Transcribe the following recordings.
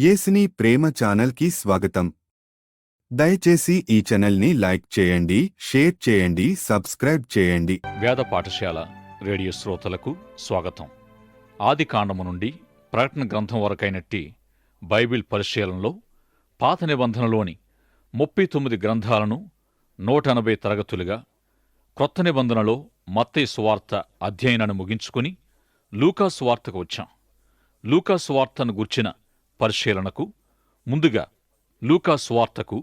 యేసుని ప్రేమ ఛానల్కి స్వాగతం. దయచేసి ఈ ఛానల్ని లైక్ చేయండి, షేర్ చేయండి, సబ్స్క్రైబ్ చేయండి. వేద పాఠశాల రేడియో శ్రోతలకు స్వాగతం. ఆదికాండము నుండి ప్రకటన గ్రంథం వరకైనట్టి బైబిల్ పరిశీలనలో పాత నిబంధనలోని 39 గ్రంథాలను 180 తరగతులుగా, క్రొత్త నిబంధనలో మత్తయి సువార్త అధ్యయనాన్ని ముగించుకుని లూకా సువార్తకు వచ్చాం. లూకా సువార్తను గూర్చిన పరిశీలనకు ముందుగా లూకా సువార్తకు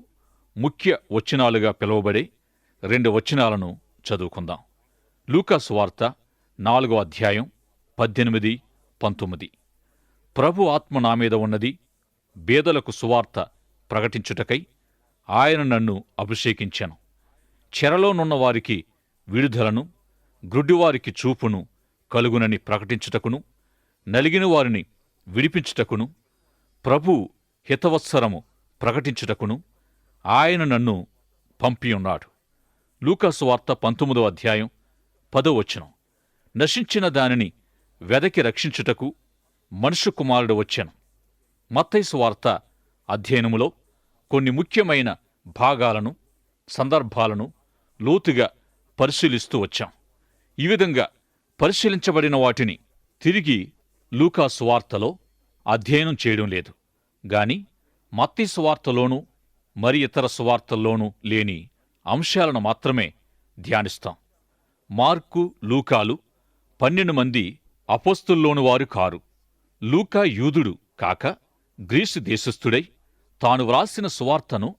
ముఖ్య వచనాలుగా పిలువబడే 2 వచనాలను చదువుకుందాం. లూకా సువార్త 4వ అధ్యాయం 18, 19. ప్రభు ఆత్మ నా మీద ఉన్నది, బేదలకు సువార్త ప్రకటించుటకై ఆయన నన్ను అభిషేకించెను. చెరలోనున్న వారికి విడుదలను, గ్రుడ్డివారికి చూపును కలుగునని ప్రకటించుటకును, నలిగిన వారిని విడిపించుటకును, ప్రభు హితవత్సరము ప్రకటించుటకును ఆయన నన్ను పంపియున్నాడు. లూకాసు వార్త 19వ అధ్యాయం 10వ వచనం. నశించిన దానిని వెదకి రక్షించుటకు మనుష్య కుమారుడు వచ్చెను. మత్తయి సువార్త అధ్యయనములో కొన్ని ముఖ్యమైన భాగాలను, సందర్భాలను లోతుగా పరిశీలిస్తూ వచ్చాం. ఈ విధంగా పరిశీలించబడిన వాటిని తిరిగి లూకా సువార్తలో అధ్యయనం చేయడం లేదు గాని మత్తయి సువార్తలోనూ మరి ఇతర సువార్తల్లోనూ లేని అంశాలను మాత్రమే ధ్యానిస్తాం. మార్కు, లూకాలు 12 మంది అపోస్తలులోని వారు కారు. లూకా యూదుడు కాక గ్రీసు దేశస్థుడై తాను వ్రాసిన సువార్తను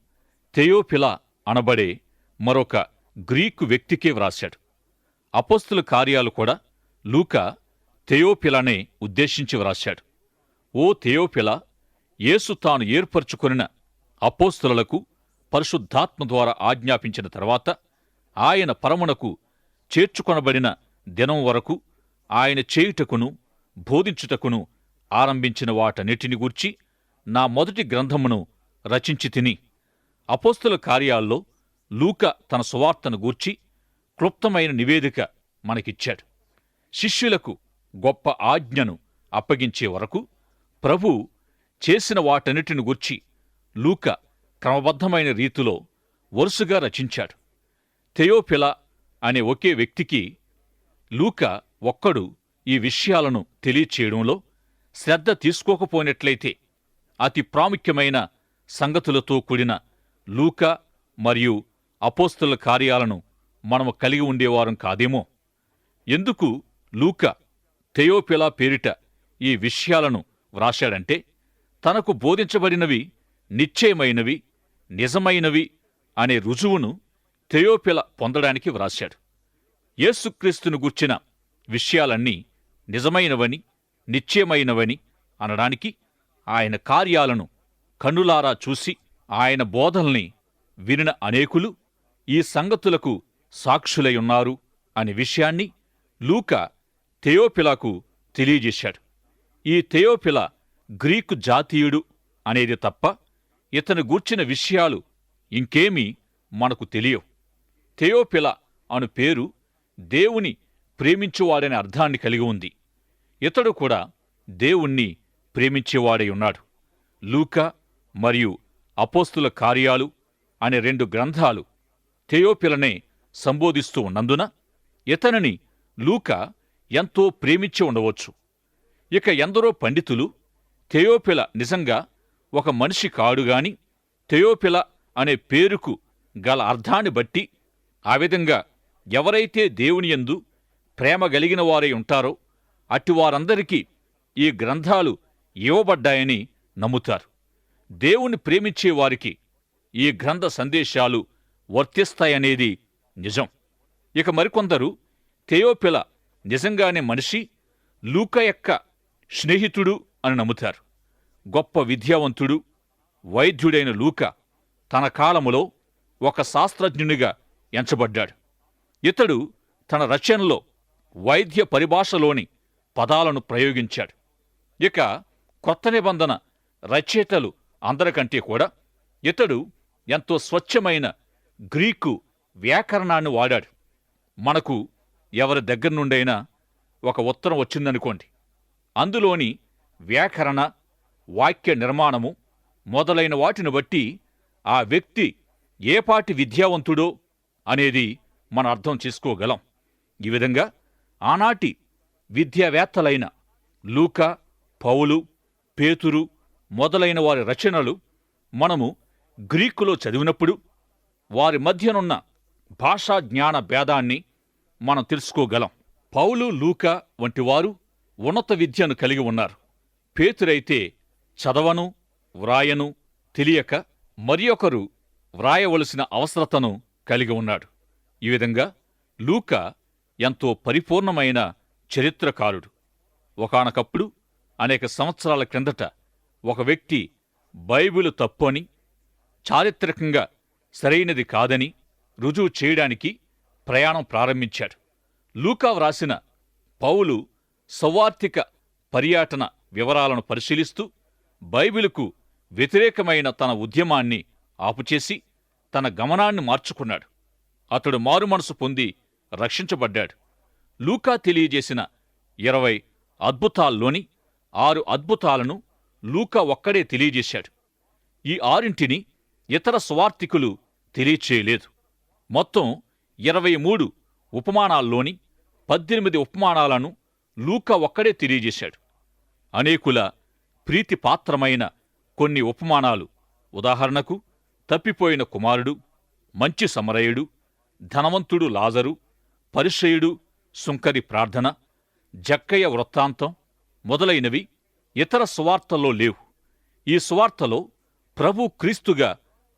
థెయోఫిలా అనబడే మరొక గ్రీకు వ్యక్తికే వ్రాశాడు. అపోస్తల కార్యాలు కూడా లూకా థెయోఫిలానే ఉద్దేశించి వ్రాశాడు. ఓ థెయోఫిలా, యేసు తాను ఏర్పరచుకొనిన అపోస్తలులకు పరిశుద్ధాత్మ ద్వారా ఆజ్ఞాపించిన తర్వాత ఆయన పరమునకు చేర్చుకొనబడిన దినం వరకు ఆయన చేయుటకును బోధించుటకును ఆరంభించిన వాటన్నిటిని గూర్చి నా మొదటి గ్రంథమును రచించి తిని. అపోస్తల కార్యాల్లో లూకా తన సువార్తను గూర్చి క్లుప్తమైన నివేదిక మనకిచ్చాడు. శిష్యులకు గొప్ప ఆజ్ఞను అప్పగించే వరకు ప్రభు చేసిన వాటన్నిటిని గూర్చి లూకా క్రమబద్ధమైన రీతిలో వరుసగా రచించాడు. థెయోఫిలా అనే ఒకే వ్యక్తికి లూకా ఒక్కడు ఈ విషయాలను తెలియచేయడంలో శ్రద్ధ తీసుకోకపోయినట్లయితే అతి ప్రాముఖ్యమైన సంగతులతో కూడిన లూకా మరియు అపోస్తలుల కార్యాలను మనము కలిగి ఉండేవారం కాదేమో. ఎందుకు లూకా థెయోఫిలా పేరిట ఈ విషయాలను వ్రాశాడంటే తనకు బోధించబడినవి నిశ్చయమైనవి, నిజమైనవి అనే రుజువును థెయోఫిలా పొందడానికి వ్రాశాడు. యేసుక్రీస్తును గూర్చిన విషయాలన్నీ నిజమైనవని, నిశ్చయమైనవని అనడానికి ఆయన కార్యాలను కన్నులారా చూసి ఆయన బోధల్ని వినిన అనేకులు ఈ సంగతులకు సాక్షులై ఉన్నారు అనే విషయాన్ని లూకా థెయోఫిలాకు తెలియజేశాడు. ఈ థెయోఫిలా గ్రీకు జాతీయుడు అనేది తప్ప ఇతను గూర్చిన విషయాలు ఇంకేమీ మనకు తెలియవు. థెయోఫిలా అను పేరు దేవుని ప్రేమించువాడనే అర్థాన్ని కలిగి ఉంది. ఇతడు కూడా దేవుణ్ణి ప్రేమించేవాడై ఉన్నాడు. లూకా మరియు అపోస్తుల కార్యాలు అనే 2 గ్రంథాలు థెయోఫిలానే సంబోధిస్తూ ఉన్నందున ఇతనిని లూకా ఎంతో ప్రేమించి ఉండవచ్చు. ఇక ఎందరో పండితులు థెయోఫిలా నిజంగా ఒక మనిషి కాడుగాని థెయోఫిలా అనే పేరుకు గల అర్థాన్ని బట్టి ఆ విధంగా ఎవరైతే దేవుని యందు ప్రేమ గలిగిన వారై ఉంటారో అట్టివారందరికీ ఈ గ్రంథాలు ఇవ్వబడ్డాయని నమ్ముతారు. దేవుని ప్రేమించే వారికి ఈ గ్రంథ సందేశాలు వర్తిస్తాయనేది నిజం. ఇక మరికొందరు థెయోఫిలా నిజంగానే మనిషి, లూకా యొక్క స్నేహితుడు అని నమ్ముతారు. గొప్ప విద్యావంతుడు, వైద్యుడైన లూకా తన కాలములో ఒక శాస్త్రజ్ఞునిగా ఎంచబడ్డాడు. ఇతడు తన రచనలో వైద్య పరిభాషలోని పదాలను ప్రయోగించాడు. ఇక కొత్త నిబంధన రచయితలు అందరికంటే కూడా ఇతడు ఎంతో స్వచ్ఛమైన గ్రీకు వ్యాకరణాన్ని వాడాడు. మనకు ఎవరి దగ్గర నుండైనా ఒక ఉత్తరం వచ్చిందనుకోండి, అందులోని వ్యాకరణ వాక్య నిర్మాణము మొదలైన వాటిని బట్టి ఆ వ్యక్తి ఏపాటి విద్యావంతుడో అనేది మనం అర్థం చేసుకోగలం. ఈ విధంగా ఆనాటి విద్యావేత్తలైన లూకా, పౌలు, పేతురు మొదలైన వారి రచనలు మనము గ్రీకులో చదివినప్పుడు వారి మధ్యనున్న భాషా జ్ఞాన భేదాన్ని మనం తెలుసుకోగలం. పౌలు, లూకా వంటి వారు ఉన్నత విద్యను కలిగి ఉన్నారు. పేతురైతే చదవను, వ్రాయను తెలియక మరి ఒకరు వ్రాయవలసిన అవసరతను కలిగి ఉన్నాడు. ఈ విధంగా లూకా ఎంతో పరిపూర్ణమైన చరిత్రకారుడు. ఒకానొకప్పుడు అనేక సంవత్సరాల క్రిందట ఒక వ్యక్తి బైబిలు తప్పు అని, చారిత్రకంగా సరైనది కాదని రుజువు చేయడానికి ప్రయాణం ప్రారంభించాడు. లూకా వ్రాసిన పౌలు సౌవార్తిక పర్యటన వివరాలను పరిశీలిస్తూ బైబిలుకు వ్యతిరేకమైన తన ఉద్యమాన్ని ఆపుచేసి తన గమనాన్ని మార్చుకున్నాడు. అతడు మారుమనసు పొంది రక్షించబడ్డాడు. లూకా తెలియజేసిన 20 అద్భుతాల్లోని 6 అద్భుతాలను లూకా ఒక్కడే తెలియజేశాడు. ఈ 6 ఇతర సువార్తికులు తెలియచేయలేదు. మొత్తం 23 ఉపమానాల్లోని 18 ఉపమానాలను లూకా ఒక్కడే తెలియజేశాడు. అనేకుల ప్రీతిపాత్రమైన కొన్ని ఉపమానాలు, ఉదాహరణకు తప్పిపోయిన కుమారుడు, మంచి సమరయుడు, ధనవంతుడు లాజరు, పరిసయ్యుడు సుంకరి ప్రార్థన, జక్కయ్య వృత్తాంతం మొదలైనవి ఇతర సువార్తల్లో లేవు. ఈ సువార్తలో ప్రభు క్రీస్తుగా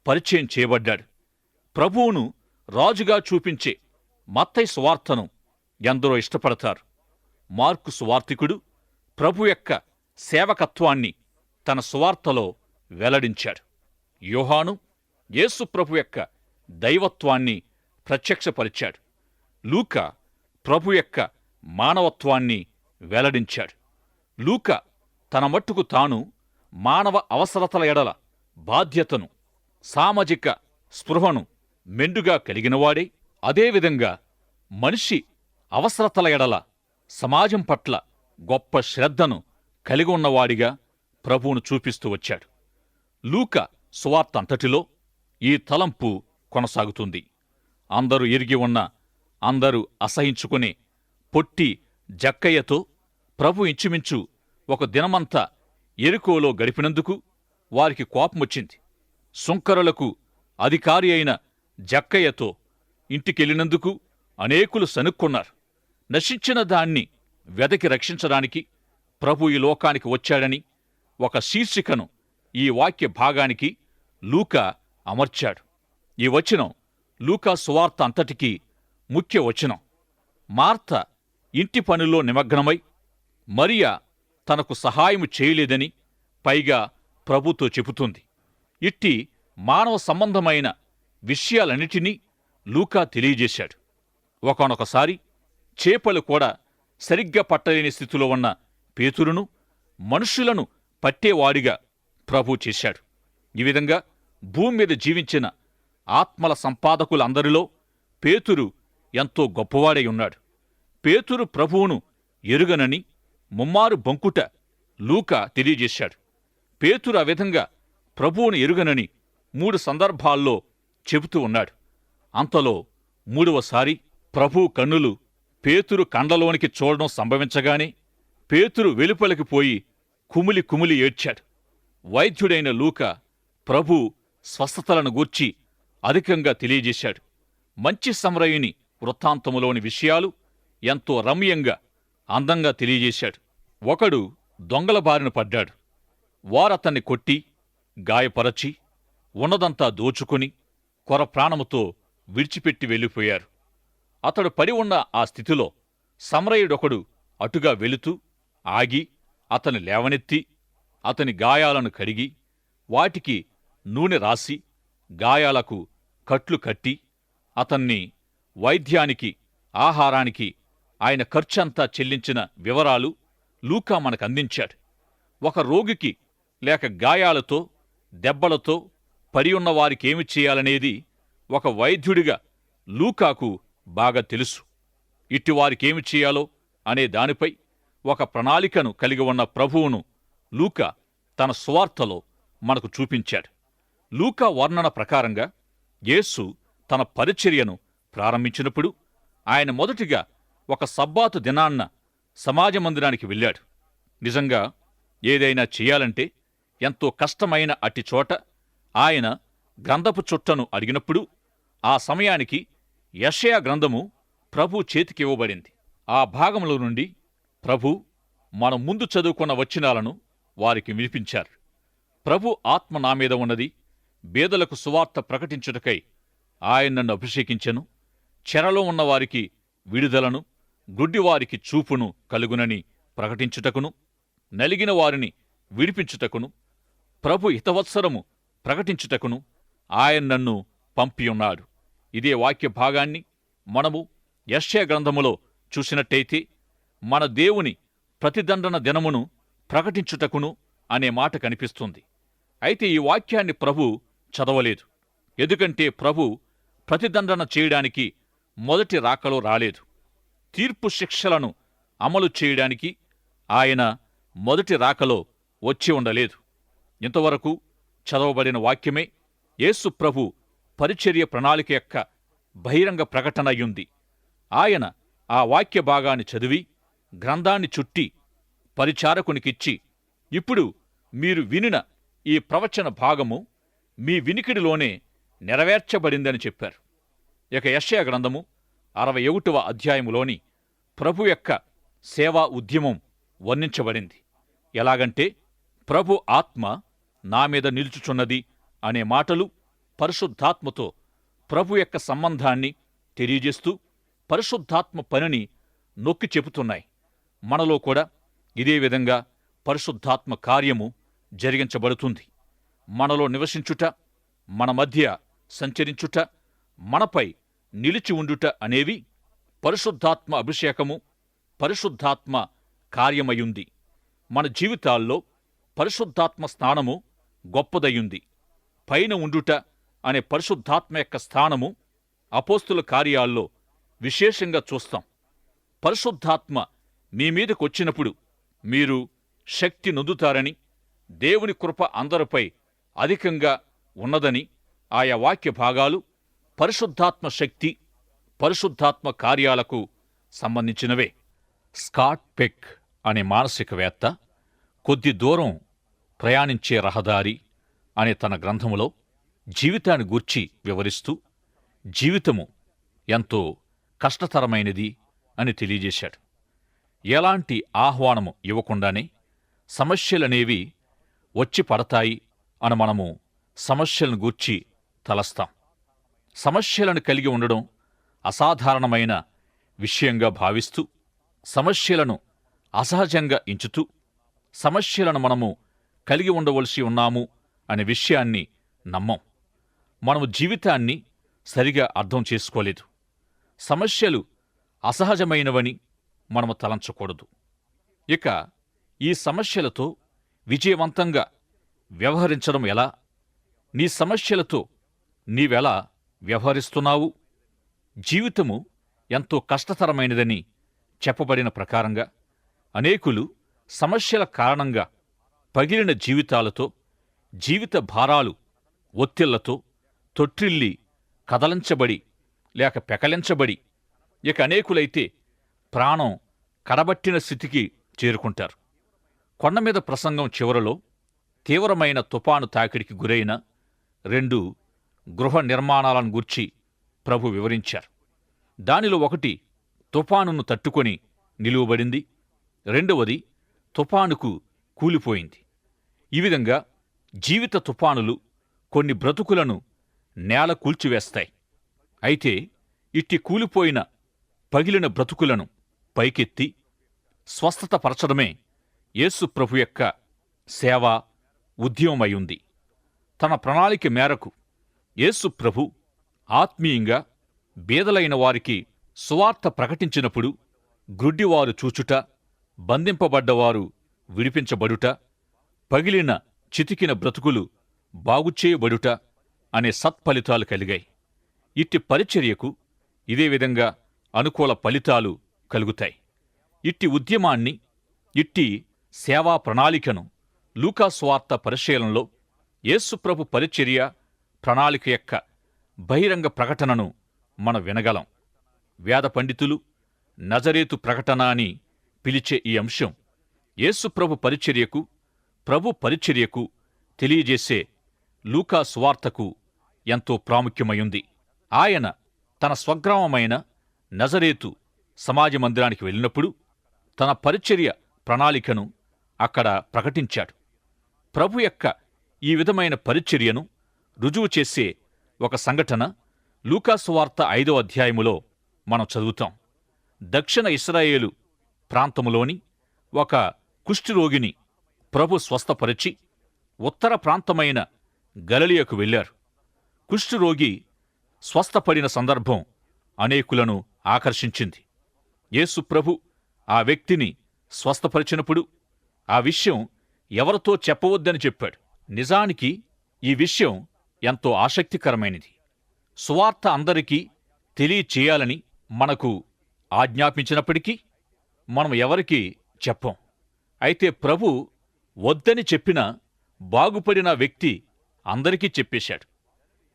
పరిచయం చేయబడ్డాడు. ప్రభువును రాజుగా చూపించే మత్తయి సువార్తను ఎందరో ఇష్టపడతారు. మార్కు సువార్తికుడు ప్రభు యొక్క సేవకత్వాన్ని తన సువార్తలో వెల్లడించాడు. యోహాను యేసు ప్రభు యొక్క దైవత్వాన్ని ప్రత్యక్షపరిచాడు. లూకా ప్రభు యొక్క మానవత్వాన్ని వెల్లడించాడు. లూకా తన మట్టుకు తాను మానవ అవసరతల ఎడల బాధ్యతను, సామాజిక స్పృహను మెండుగా కలిగినవాడే, అదేవిధంగా మనిషి అవసరతల ఎడల సమాజం పట్ల గొప్ప శ్రద్ధను కలిగి ఉన్నవాడిగా ప్రభువును చూపిస్తూ వచ్చాడు. లూకా సువార్త అంతటిలో ఈ తలంపు కొనసాగుతుంది. అందరూ ఎరిగి ఉన్న, అందరూ అసహించుకునే పొట్టి జక్కయ్యతో ప్రభు ఇంచుమించు ఒక దినమంతా ఎరికోలో గడిపినందుకు వారికి కోపమొచ్చింది. సుంకరులకు అధికారి అయిన జక్కయ్యతో ఇంటికెళ్ళినందుకు అనేకులు సనుక్కున్నారు. నశించిన దాన్ని వెదకి రక్షించడానికి ప్రభు ఈ లోకానికి వచ్చాడని ఒక శీర్షికను ఈ వాక్య భాగానికి లూకా అమర్చాడు. ఈ వచనం లూకా సువార్త అంతటికీ ముఖ్య వచనం. మార్త ఇంటి పనుల్లో నిమగ్నమై మరియా తనకు సహాయము చేయలేదని పైగా ప్రభుతో చెబుతుంది. ఇట్టి మానవ సంబంధమైన విషయాలన్నిటినీ లూకా తెలియజేశాడు. ఒకానొకసారి చేపలు కూడా సరిగ్గా పట్టలేని స్థితిలో ఉన్న పేతురును మనుష్యులను పట్టేవాడిగా ప్రభు చేశాడు. ఈ విధంగా భూమి మీద జీవించిన ఆత్మల సంపాదకులందరిలో పేతురు ఎంతో గొప్పవాడై ఉన్నాడు. పేతురు ప్రభువును ఎరుగనని ముమ్మారు బొంకుట లూకా తెలియజేశాడు. పేతురు ఆ విధంగా ప్రభువును ఎరుగనని 3 సందర్భాల్లో చెబుతూ ఉన్నాడు. అంతలో 3వసారి ప్రభు కన్నులు పేతురు కండ్లలోనికి చూడడం సంభవించగానే పేతురు వెలుపలికి పోయి కుమిలి కుమిలి ఏడ్చాడు. వైద్యుడైన లూకా ప్రభు స్వస్థతలను గూర్చి అధికంగా తెలియజేశాడు. మంచి సమరయుని వృత్తాంతములోని విషయాలు ఎంతో రమ్యంగా, అందంగా తెలియజేశాడు. ఒకడు దొంగల బారిన పడ్డాడు. వారతన్ని కొట్టి, గాయపరచి, ఉన్నదంతా దోచుకుని కొర ప్రాణముతో విడిచిపెట్టి వెళ్ళిపోయారు. అతడు పడి ఉన్న ఆ స్థితిలో సమరయుడొకడు అటుగా వెళుతూ ఆగి అతని లేవనెత్తి అతని గాయాలను కడిగి వాటికి నూనె రాసి గాయాలకు కట్లు కట్టి అతన్ని వైద్యానికి, ఆహారానికి ఆయన ఖర్చంతా చెల్లించిన వివరాలు లూకా మనకందించాడు. ఒక రోగికి లేక గాయాలతో, దెబ్బలతో పడి ఉన్నవారికేమి చేయాలనేది ఒక వైద్యుడిగా లూకాకు బాగా తెలుసు. ఇట్టివారికేమి చేయాలో అనే దానిపై ఒక ప్రణాళికను కలిగి ఉన్న ప్రభువును లూకా తన సువార్తలో మనకు చూపించాడు. లూకా వర్ణన ప్రకారంగా యేసు తన పరిచర్యను ప్రారంభించినప్పుడు ఆయన మొదటిగా ఒక సబ్బాతు దినాన్న సమాజ మందిరానికి వెళ్ళాడు. నిజంగా ఏదైనా చేయాలంటే ఎంతో కష్టమైన అట్టి చోట ఆయన గ్రంథపు చుట్టను అడిగినప్పుడు ఆ సమయానికి యెషయా గ్రంథము ప్రభు చేతికివ్వబడింది. ఆ భాగంలో నుండి ప్రభు మనం ముందు చదువుకున్న వచనాలను వారికి వినిపించారు. ప్రభు ఆత్మ నా మీద ఉన్నది, బేదలకు సువార్త ప్రకటించుటకై ఆయన నన్ను అభిషేకించెను, చెరలో ఉన్నవారికి విడుదలను, గుడ్డివారికి చూపును కలుగునని ప్రకటించుటకును, నలిగిన వారిని విడిపించుటకును, ప్రభు హితవత్సరము ప్రకటించుటకును ఆయన నన్ను పంపియున్నాడు. ఇదే వాక్య భాగాన్ని మనము యెషయా గ్రంథములో చూసినట్టయితే మన దేవుని ప్రతిదండన దినమును ప్రకటించుటకును అనే మాట కనిపిస్తుంది. అయితే ఈ వాక్యాన్ని ప్రభు చదవలేదు. ఎందుకంటే ప్రభు ప్రతిదండన చేయడానికి మొదటి రాకలో రాలేదు. తీర్పు శిక్షలను అమలు చేయడానికి ఆయన మొదటి రాకలో వచ్చి ఉండలేదు. ఇంతవరకు చదవబడిన వాక్యమే యేసు ప్రభు పరిచర్య ప్రణాళిక యొక్క బహిరంగ ప్రకటన అయ్యుంది. ఆయన ఆ వాక్య భాగాన్ని చదివి గ్రంథాన్ని చుట్టి పరిచారకునికిచ్చి, ఇప్పుడు మీరు వినిన ఈ ప్రవచన భాగము మీ వినికిడిలోనే నెరవేర్చబడిందని చెప్పారు. ఇక యెషయా గ్రంథము 61వ అధ్యాయములోని ప్రభు యొక్క సేవా ఉద్యమం వర్ణించబడింది. ఎలాగంటే, ప్రభు ఆత్మ నా మీద నిలుచుచున్నది అనే మాటలు పరిశుద్ధాత్మతో ప్రభు యొక్క సంబంధాన్ని తెలియజేస్తూ పరిశుద్ధాత్మ పనిని నొక్కి చెబుతున్నాయి. మనలో కూడా ఇదే విధంగా పరిశుద్ధాత్మ కార్యము జరిగించబడుతుంది. మనలో నివసించుట, మన మధ్య సంచరించుట, మనపై నిలిచి ఉండుట అనేవి పరిశుద్ధాత్మ అభిషేకము, పరిశుద్ధాత్మ కార్యమయుంది. మన జీవితాల్లో పరిశుద్ధాత్మ స్థానము గొప్పదయ్యుంది. పైన ఉండుట అనే పరిశుద్ధాత్మ యొక్క స్థానము అపోస్తుల కార్యాల్లో విశేషంగా చూస్తాం. పరిశుద్ధాత్మ మీ మీదకొచ్చినప్పుడు మీరు శక్తి నొందుతారని, దేవుని కృప అందరిపై అధికంగా ఉన్నదని ఆయా వాక్య భాగాలు పరిశుద్ధాత్మ శక్తి, పరిశుద్ధాత్మ కార్యాలకు సంబంధించినవే. స్కాట్ పెక్ అనే మానసికవేత్త కొద్ది దూరం ప్రయాణించే రహదారి అనే తన గ్రంథములో జీవితాన్ని గూర్చి వివరిస్తూ జీవితము ఎంతో కష్టతరమైనది అని తెలియజేశాడు. ఎలాంటి ఆహ్వానము ఇవ్వకుండానే సమస్యలనేవి వచ్చి పడతాయి అని మనము సమస్యలను గూర్చి తలస్తాం. సమస్యలను కలిగి ఉండడం అసాధారణమైన విషయంగా భావిస్తూ, సమస్యలను అసహజంగా ఎంచుతూ, సమస్యలను మనము కలిగి ఉండవలసి ఉన్నాము అనే విషయాన్ని నమ్మం. మనము జీవితాన్ని సరిగా అర్థం చేసుకోలేదు. సమస్యలు అసహజమైనవని మనము తలంచకూడదు. ఇక ఈ సమస్యలతో విజయవంతంగా వ్యవహరించడం ఎలా? నీ సమస్యలతో నీవెలా వ్యవహరిస్తున్నావు? జీవితము ఎంతో కష్టతరమైనదని చెప్పబడిన ప్రకారంగా అనేకులు సమస్యల కారణంగా పగిలిన జీవితాలతో, జీవిత భారాలు ఒత్తిళ్లతో తొట్టిల్లి కదలించబడి లేక పెకలించబడి, ఇక అనేకులైతే ప్రాణం కడబట్టిన స్థితికి చేరుకుంటారు. కొండమీద ప్రసంగం చివరలో తీవ్రమైన తుపాను తాకిడికి గురైన 2 గృహ నిర్మాణాలను గూర్చి ప్రభు వివరించారు. దానిలో ఒకటి తుపానును తట్టుకొని నిలువబడింది, రెండవది తుపానుకు కూలిపోయింది. ఈ విధంగా జీవిత తుపానులు కొన్ని బ్రతుకులను నేల కూల్చివేస్తాయి. అయితే ఇట్టి కూలిపోయిన పగిలిన బ్రతుకులను పైకెత్తి స్వస్థత పరచడమే యేసు ప్రభు యొక్క సేవా ఉద్యమమయుంది. తన ప్రణాళిక మేరకు యేసు ప్రభు ఆత్మీయంగా బీదలైన వారికి సువార్త ప్రకటించినప్పుడు గ్రుడ్డివారు చూచుట, బంధింపబడ్డవారు విడిపించబడుట, పగిలిన చితికిన బ్రతుకులు బాగుచేయబడుట అనే సత్ఫలితాలు కలిగాయి. ఇట్టి పరిచర్యకు ఇదే విధంగా అనుకూల ఫలితాలు కలుగుతాయి. ఇట్టి ఉద్యమాన్ని, ఇట్టి సేవా ప్రణాళికను లూకా సువార్త పరిశీలనలో యేసుప్రభు పరిచర్య ప్రణాళిక యొక్క బహిరంగ ప్రకటనను మనం వినగలం. వేద పండితులు నజరేతు ప్రకటన అని పిలిచే ఈ అంశం యేసుప్రభు పరిచర్యకు, ప్రభు పరిచర్యకు తెలియజేసే లూకా సువార్తకు ఎంతో ప్రాముఖ్యమైంది. ఆయన తన స్వగ్రామమైన నజరేతు సమాజ మందిరానికి వెళ్ళినప్పుడు తన పరిచర్య ప్రణాళికను అక్కడ ప్రకటించాడు. ప్రభు యొక్క ఈ విధమైన పరిచర్యను రుజువు చేసే ఒక సంఘటన లూకా సువార్త 5వ అధ్యాయములో మనం చదువుతాం. దక్షిణ ఇశ్రాయేలు ప్రాంతములోని ఒక కుష్ఠరోగిని ప్రభు స్వస్థపరిచి ఉత్తర ప్రాంతమైన గలిలయకు వెళ్లారు. కుష్ఠరోగి స్వస్థపడిన సందర్భం అనేకులను ఆకర్షించింది. యేసు ప్రభు ఆ వ్యక్తిని స్వస్థపరిచినప్పుడు ఆ విషయం ఎవరితో చెప్పవద్దని చెప్పాడు. నిజానికి ఈ విషయం ఎంతో ఆసక్తికరమైనది. సువార్త అందరికీ తెలియచేయాలని మనకు ఆజ్ఞాపించినప్పటికీ మనం ఎవరికీ చెప్పం. అయితే ప్రభు వద్దని చెప్పిన బాగుపడిన వ్యక్తి అందరికీ చెప్పేశాడు.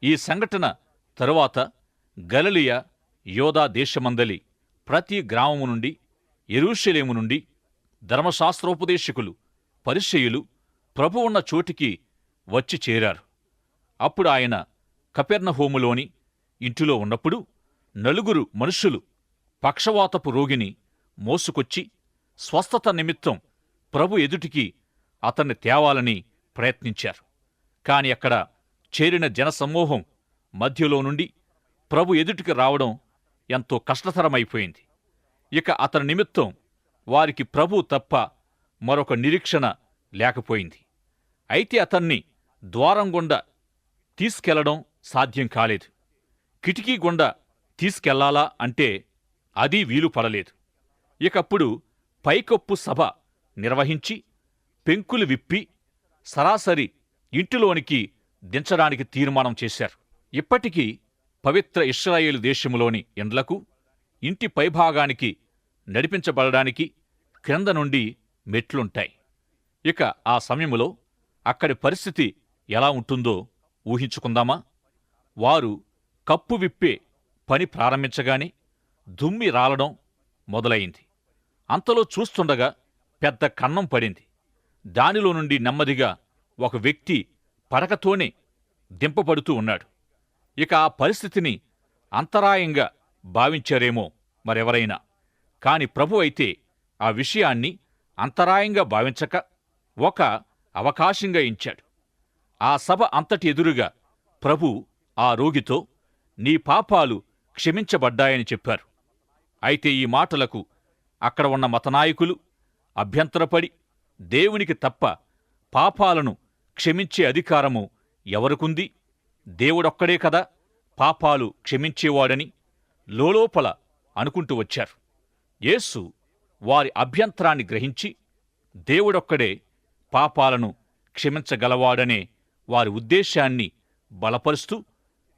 ఈ సంఘటన తరువాత గలిలయ యోదా దేశమందలి ప్రతి గ్రామము నుండి, యెరూషలేము నుండి ధర్మశాస్త్రోపదేశకులు, పరిసయ్యులు ప్రభు ఉన్న చోటికి వచ్చి చేరారు. అప్పుడు ఆయన కపెర్నహూములోని ఇంటిలో ఉన్నప్పుడు 4 మనుషులు పక్షవాతపు రోగిని మోసుకొచ్చి స్వస్థత నిమిత్తం ప్రభు ఎదుటికి అతన్ని తేవాలని ప్రయత్నించారు. కాని అక్కడ చేరిన జనసమూహం మధ్యలో నుండి ప్రభు ఎదుటికి రావడం ఎంతో కష్టతరమైపోయింది. ఇక అతని నిమిత్తం వారికి ప్రభు తప్ప మరొక నిరీక్షణ లేకపోయింది. అయితే అతన్ని ద్వారం గుండా తీసుకెళ్లడం సాధ్యం కాలేదు. కిటికీ గుండా తీసుకెళ్లాలా అంటే అది వీలు పడలేదు. ఇకప్పుడు పైకప్పు సభ నిర్వహించి పెంకులు విప్పి సరాసరి ఇంటిలోనికి దించడానికి తీర్మానం చేశారు. ఇప్పటికీ పవిత్ర ఇశ్రాయేలు దేశములోని ఇండ్లకు ఇంటి పైభాగానికి నడిపించబడడానికి క్రింద నుండి మెట్లుంటాయి. ఇక ఆ సమయంలో అక్కడి పరిస్థితి ఎలా ఉంటుందో ఊహించుకుందామా? వారు కప్పు విప్పే పని ప్రారంభించగానే దుమ్మి రాలడం మొదలయింది. అంతలో చూస్తుండగా పెద్ద కన్నం పడింది. దానిలో నుండి నెమ్మదిగా ఒక వ్యక్తి పడకతోనే దింపబడుతూ ఉన్నాడు. ఇక ఆ పరిస్థితిని అంతరాయంగా భావించారేమో మరెవరైనా. కాని ప్రభు అయితే ఆ విషయాన్ని అంతరాయంగా భావించక ఒక అవకాశంగా ఎంచాడు. ఆ సభ అంతటి ఎదురుగా ప్రభు ఆ రోగితో, నీ పాపాలు క్షమించబడ్డాయని చెప్పారు. అయితే ఈ మాటలకు అక్కడ ఉన్న మతనాయకులు అభ్యంతరపడి, దేవునికి తప్ప పాపాలను క్షమించే అధికారము ఎవరికుంది? దేవుడొక్కడే కదా పాపాలు క్షమించేవాడని లోలోపల అనుకుంటూ వచ్చారు. యేసు వారి అభ్యంతరాన్ని గ్రహించి దేవుడొక్కడే పాపాలను క్షమించగలవాడనే వారి ఉద్దేశాన్ని బలపరుస్తూ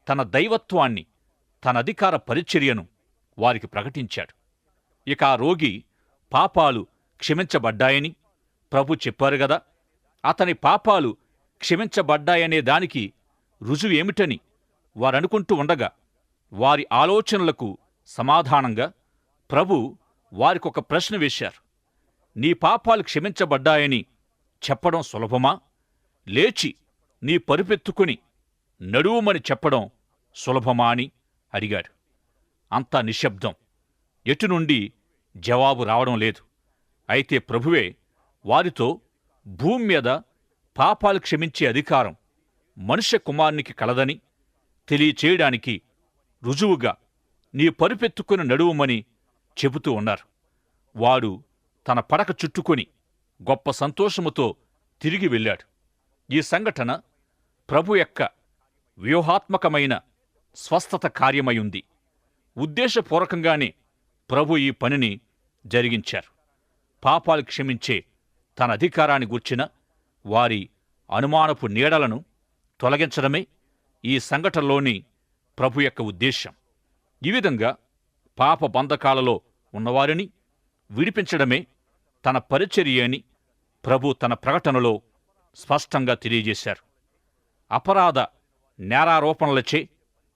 తన దైవత్వాన్ని, తన అధికార పరిచర్యను వారికి ప్రకటించాడు. ఇక ఆ రోగి పాపాలు క్షమించబడ్డాయని ప్రభు చెప్పారు గదా, అతని పాపాలు క్షమించబడ్డాయనే దానికి రుజువు ఏమిటని వారనుకుంటూ ఉండగా వారి ఆలోచనలకు సమాధానంగా ప్రభు వారికొక ప్రశ్న వేశారు. నీ పాపాలు క్షమించబడ్డాయని చెప్పడం సులభమా? లేచి నీ పరుపెత్తుకుని నడువుమని చెప్పడం సులభమా అని అడిగాడు. అంతా నిశ్శబ్దం. ఎటునుండి జవాబు రావడం లేదు. అయితే ప్రభువే వారితో, భూమి మీద పాపాలు క్షమించే అధికారం మనుష్య కుమారునికి కలదని తెలియచేయడానికి రుజువుగా నీ పరుపెత్తుకుని నడువుమని చెబుతూ ఉన్నారు. వాడు తన పడక చుట్టుకొని గొప్ప సంతోషముతో తిరిగి వెళ్ళాడు. ఈ సంఘటన ప్రభు యొక్క వ్యూహాత్మకమైన స్వస్థత కార్యమయుంది. ఉద్దేశపూర్వకంగానే ప్రభు ఈ పనిని జరిగించారు. పాపాలు క్షమించే తన అధికారాన్ని గూర్చిన వారి అనుమానపు నీడలను తొలగించడమే ఈ సంఘటనలోని ప్రభు యొక్క ఉద్దేశం. ఈ విధంగా పాప బంధకాలలో ఉన్నవారిని విడిపించడమే తన పరిచర్య అని ప్రభు తన ప్రకటనలో స్పష్టంగా తెలియజేశారు. అపరాధ నేరారోపణలచే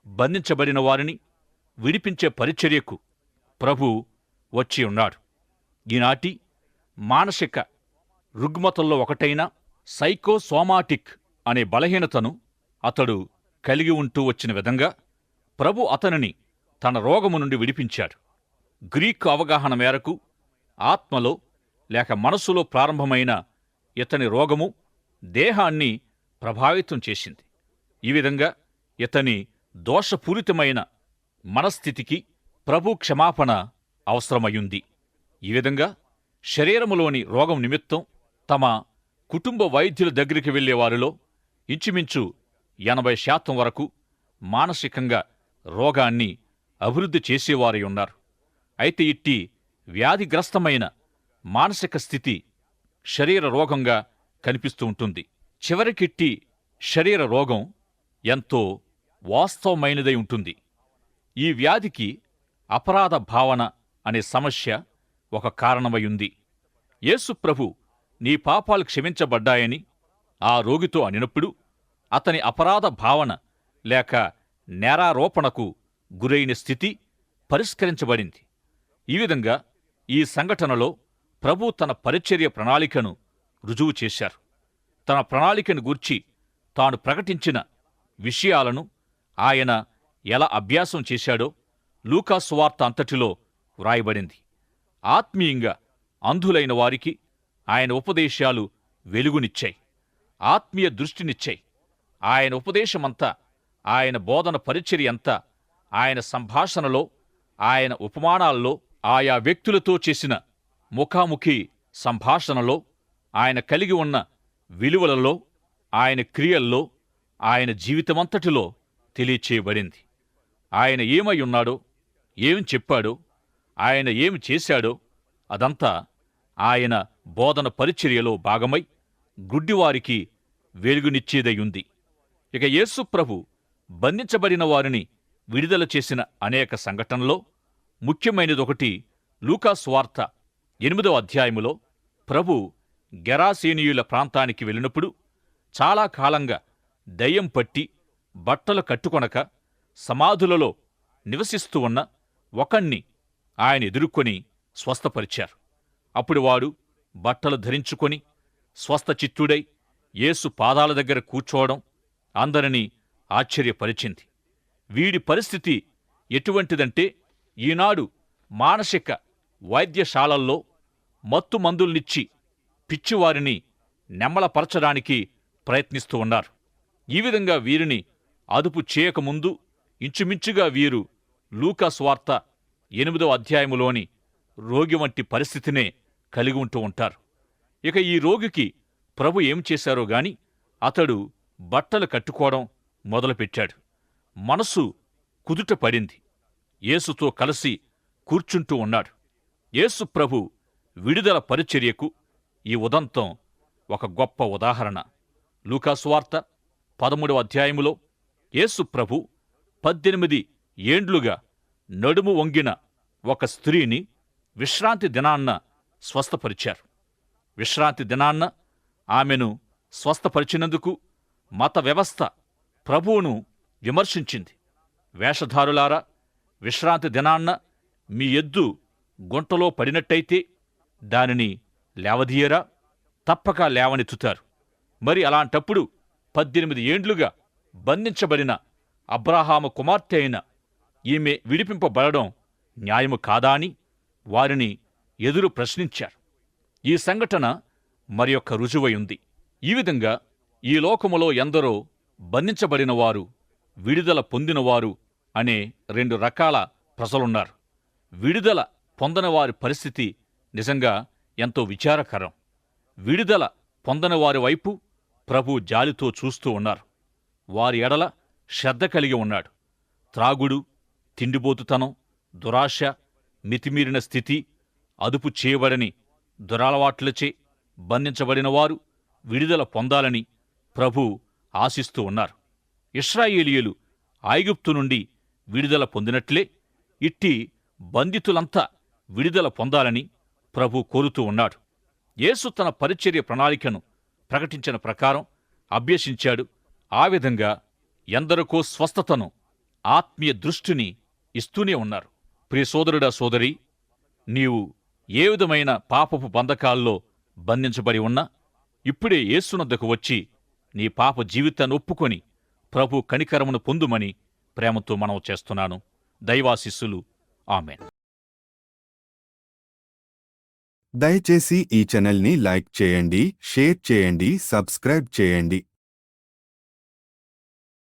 బంధించబడిన వారిని విడిపించే పరిచర్యకు ప్రభు వచ్చి ఉన్నాడు. ఈనాటి మానసిక రుగ్మతల్లో ఒకటైన సైకోసోమాటిక్ అనే బలహీనతను అతడు కలిగి ఉంటూ వచ్చిన విధంగా ప్రభు అతనిని తన రోగము నుండి విడిపించాడు. గ్రీకు అవగాహన మేరకు ఆత్మలో లేక మనస్సులో ప్రారంభమైన ఇతని రోగము దేహాన్ని ప్రభావితం చేసింది. ఈ విధంగా ఇతని దోషపూరితమైన మనస్థితికి ప్రభు క్షమాపణ అవసరమయ్యుంది. ఈ విధంగా శరీరములోని రోగం నిమిత్తం తమ కుటుంబ వైద్యుల దగ్గరికి వెళ్లే వారిలో ఇంచుమించు 80% వరకు మానసికంగా రోగాన్ని అభివృద్ధి చేసేవారై ఉన్నారు. అయితే ఇట్టి వ్యాధిగ్రస్తమైన మానసిక స్థితి శరీర రోగంగా కనిపిస్తూ ఉంటుంది. చివరికిట్టి శరీర రోగం ఎంతో వాస్తవమైనదై ఉంటుంది. ఈ వ్యాధికి అపరాధ భావన అనే సమస్య ఒక కారణమై ఉంది. యేసు ప్రభు నీ పాపాలు క్షమించబడ్డాయని ఆ రోగితో అనినప్పుడు అతని అపరాధ భావన లేక నేరారోపణకు గురైన స్థితి పరిష్కరించబడింది. ఈ విధంగా ఈ సంఘటనలో ప్రభు తన పరిచర్య ప్రణాళికను రుజువు చేశారు. తన ప్రణాళికను గూర్చి తాను ప్రకటించిన విషయాలను ఆయన ఎలా అభ్యాసం చేశాడో లూకా సువార్త అంతటిలో వ్రాయబడింది. ఆత్మీయంగా అంధులైన వారికి ఆయన ఉపదేశాలు వెలుగునిచ్చాయి, ఆత్మీయ దృష్టినిచ్చాయి. ఆయన ఉపదేశమంతా, ఆయన బోధన పరిచర్య అంతా, ఆయన సంభాషణలో, ఆయన ఉపమానాల్లో, ఆయా వ్యక్తులతో చేసిన ముఖాముఖి సంభాషణలో, ఆయన కలిగి ఉన్న విలువలలో, ఆయన క్రియల్లో, ఆయన జీవితమంతటిలో తెలియచేయబడింది. ఆయన ఏమై ఉన్నాడో, ఏం చెప్పాడో, ఆయన ఏమి చేశాడో అదంతా ఆయన బోధన పరిచర్యలో భాగమై గుడ్డివారికి వెలుగునిచ్చేదయ్యుంది. ఇక యేసు ప్రభు బంధించబడిన వారిని విడుదల చేసిన అనేక సంఘటనలో ముఖ్యమైనదొకటి లూకా సువార్త 8వ అధ్యాయములో ప్రభు గెరాసేనీయుల ప్రాంతానికి వెళ్ళినప్పుడు చాలా కాలంగా దయ్యం పట్టి బట్టలు కట్టుకొనక సమాధులలో నివసిస్తూ ఉన్న ఒకణ్ణి ఆయన ఎదుర్కొని స్వస్థపరిచారు. అప్పుడు వాడు బట్టలు ధరించుకొని స్వస్థచిత్తుడై యేసు పాదాల దగ్గర కూర్చోవడం అందరినీ ఆశ్చర్యపరిచింది. వీడి పరిస్థితి ఎటువంటిదంటే, ఈనాడు మానసిక వైద్యశాలల్లో మత్తు మందుల్నిచ్చి పిచ్చివారిని నెమ్మలపరచడానికి ప్రయత్నిస్తూ ఉన్నారు. ఈ విధంగా వీరిని అదుపు చేయకముందు ఇంచుమించుగా వీరు లూకా సువార్త 8వ అధ్యాయములోని రోగి వంటి పరిస్థితినే కలిగి ఉంటూ ఉంటారు. ఇక ఈ రోగికి ప్రభు ఏం చేశారో గాని అతడు బట్టలు కట్టుకోవడం మొదలుపెట్టాడు. మనసు కుదుట పడింది. యేసుతో కలిసి కూర్చుంటూ ఉన్నాడు. యేసు ప్రభు విడుదల పరిచర్యకు ఈ ఉదంతం ఒక గొప్ప ఉదాహరణ. లూకా సువార్త 13వ అధ్యాయములో యేసు ప్రభు 18 ఏండ్లుగా నడుము వంగిన ఒక స్త్రీని విశ్రాంతి దినాన్న స్వస్థపరిచారు. విశ్రాంతి దినాన్న ఆమెను స్వస్థపరిచినందుకు మత వ్యవస్థ ప్రభువును విమర్శించింది. వేషధారులారా, విశ్రాంతి దినాన్న మీ ఎద్దు గుంటలో పడినట్టయితే దానిని లేవదీయరా? తప్పక లేవనెత్తుతారు. మరి అలాంటప్పుడు 18 ఏండ్లుగా బంధించబడిన అబ్రాహాము కుమార్తె అయిన ఈమె విడిపింపబడడం న్యాయము కాదా అని వారిని ఎదురు ప్రశ్నించారు. ఈ సంఘటన మరి యొక్క రుజువై ఉంది. ఈ విధంగా ఈ లోకములో ఎందరో బంధించబడినవారు, విడుదల పొందినవారు అనే 2 రకాల ప్రజలున్నారు. విడుదల పొందనివారి పరిస్థితి నిజంగా ఎంతో విచారకరం. విడుదల పొందనివారి వైపు ప్రభు జాలితో చూస్తూ ఉన్నారు. వారి ఎడల శ్రద్ధ కలిగి ఉన్నాడు. త్రాగుడు, తిండిబోతుతనం, దురాశ, మితిమీరిన స్థితి, అదుపు చేయబడని దురలవాట్లచే బంధించబడినవారు విడుదల పొందాలని ప్రభు ఆశిస్తూ ఉన్నారు. ఇశ్రాయేలీయులు ఐగుప్తు నుండి విడుదల పొందినట్లే ఇట్టి బంధితులంతా విడుదల పొందాలని ప్రభు కోరుతూ ఉన్నాడు. యేసు తన పరిచర్య ప్రణాళికను ప్రకటించిన ప్రకారం అభ్యసించాడు. ఆ విధంగా ఎందరికో స్వస్థతను, ఆత్మీయ దృష్టిని ఇస్తూనే ఉన్నారు. ప్రియ సోదరుడా, సోదరి, నీవు ఏ విధమైన పాపపు బంధకాల్లో బంధించబడి ఉన్నా ఇప్పుడే యేసునద్దకు వచ్చి నీ పాప జీవితాన్ని ఒప్పుకొని ప్రభు కనికరమును పొందుమని ప్రేమతో మనవి చేస్తున్నాను. దైవాశిస్సులు. ఆమేన్. దయచేసి ఈ ఛానల్ని లైక్ చేయండి, షేర్ చేయండి, సబ్స్క్రైబ్ చేయండి.